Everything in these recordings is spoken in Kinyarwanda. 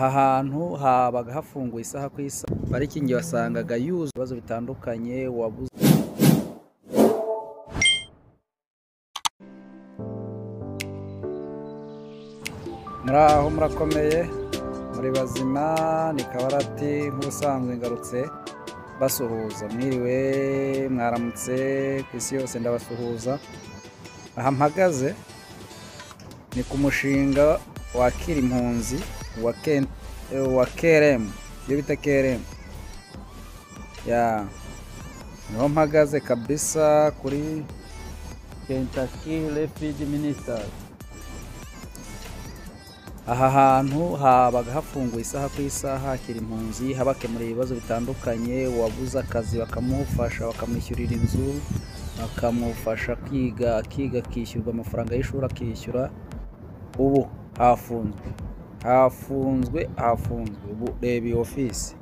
Aha hantu habaga hafunguye isaha ku isaha, parikingi wasangaga yuzuye ibibazo bitandukanye wabuze. Muraho murakomeye, muri bazima, ni Kabarati nk'ubusanzwe ngarutse basuhuza. Mwiriwe, mwaramutse, ku isi yose ndabasuhuza. Aha mpagaze ni ku mushinga wakira impunzi wa KRM, iyo bita KRM. Niho mpagaze kabisa kuri Kentucky Refugee Ministers. Aha hantu habaga hafunguye isaha ku isaha, hakira impunzi, habakemurira ibibazo bitandukanye, wabuze akazi bakamufasha, bakamwishyurira inzu, bakamufasha kwiga, akishyurwa amafaranga y'ishuri akishyura. Ubu hafunzwe. Ubu reba iyi ofisi,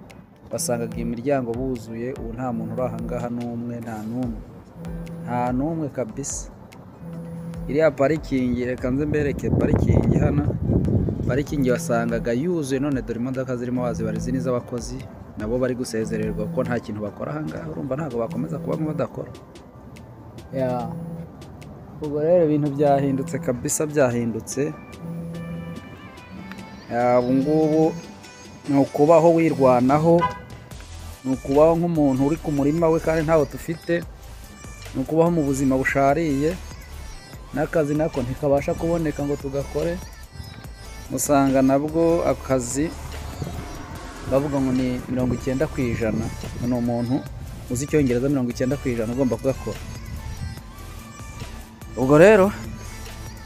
wasangaga imiryango buzuye. Ubu nta muntu uri aha ngaha n'umwe, nta n'umwe kabisa. Iriya parikingi, reka nze mbereke parikingi hano. Parikingi wasangaga yuzuye, none dore imodoka zirimo wazibariza n'iz'abakozi nabo bari gusezererwa kuko nta kintu bakora aha ngaha. Urumva ntabwo bakomeza kubamo badakora. Ubwo rero ibintu byahindutse kabisa, byahindutse. Ubu ngubu ni ukubaho wirwanaho, ni ukubaho nk'umuntu uri ku murima we kandi ntawe dufite, ni ukubaho mu buzima bushariye. N'akazi nako ntikabasha kuboneka ngo tugakore. Usanga nabwo akazi bavuga ngo ni 90%. Ni umuntu uzi icyongereza 90% ugomba kugakora. Ubwo rero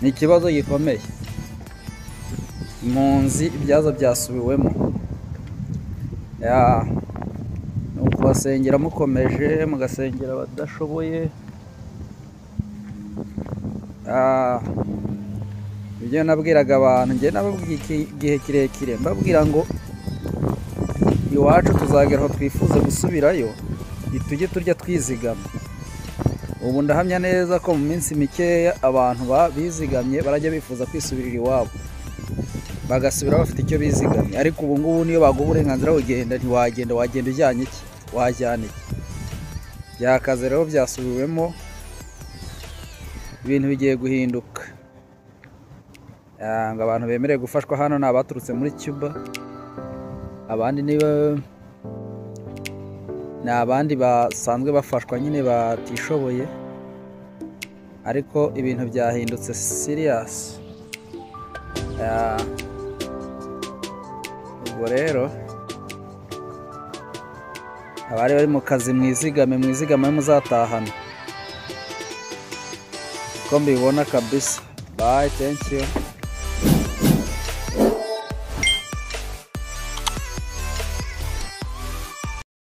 ni ikibazo gikomeye. Impunzi ibyazo byasubiwemo. Ni ukubasengera mukomeje, mugasengera abadashoboye. Ibyo nabwiraga abantu, njye nababwiye igihe kirekire, mbabwira ngo iwacu tuzagera aho twifuza gusubirayo, tujye turya twizigama. Ubu ndahamya neza ko mu minsi mikeya abantu bizigamye barajya bifuza kwisubirira iwabo, bagasubira bafite icyo bizigamye. Ariko ubu ngubu niyo baguha uburenganzira ugenda, ntiwagenda. Wagenda ujyanye iki? Wajyana iki? Byakaze rero, byasubiwemo, ibintu bigiye guhinduka. Ngo abantu bemerewe gufashwa hano ni abaturutse muri Cuba, abandi ni abandi basanzwe bafashwa nyine batishoboye. Ariko ibintu byahindutse serious. Ubwo rero abari bari mu kazi, mwizigame muzatahana uko mbibona kabisa. Bye, thank you.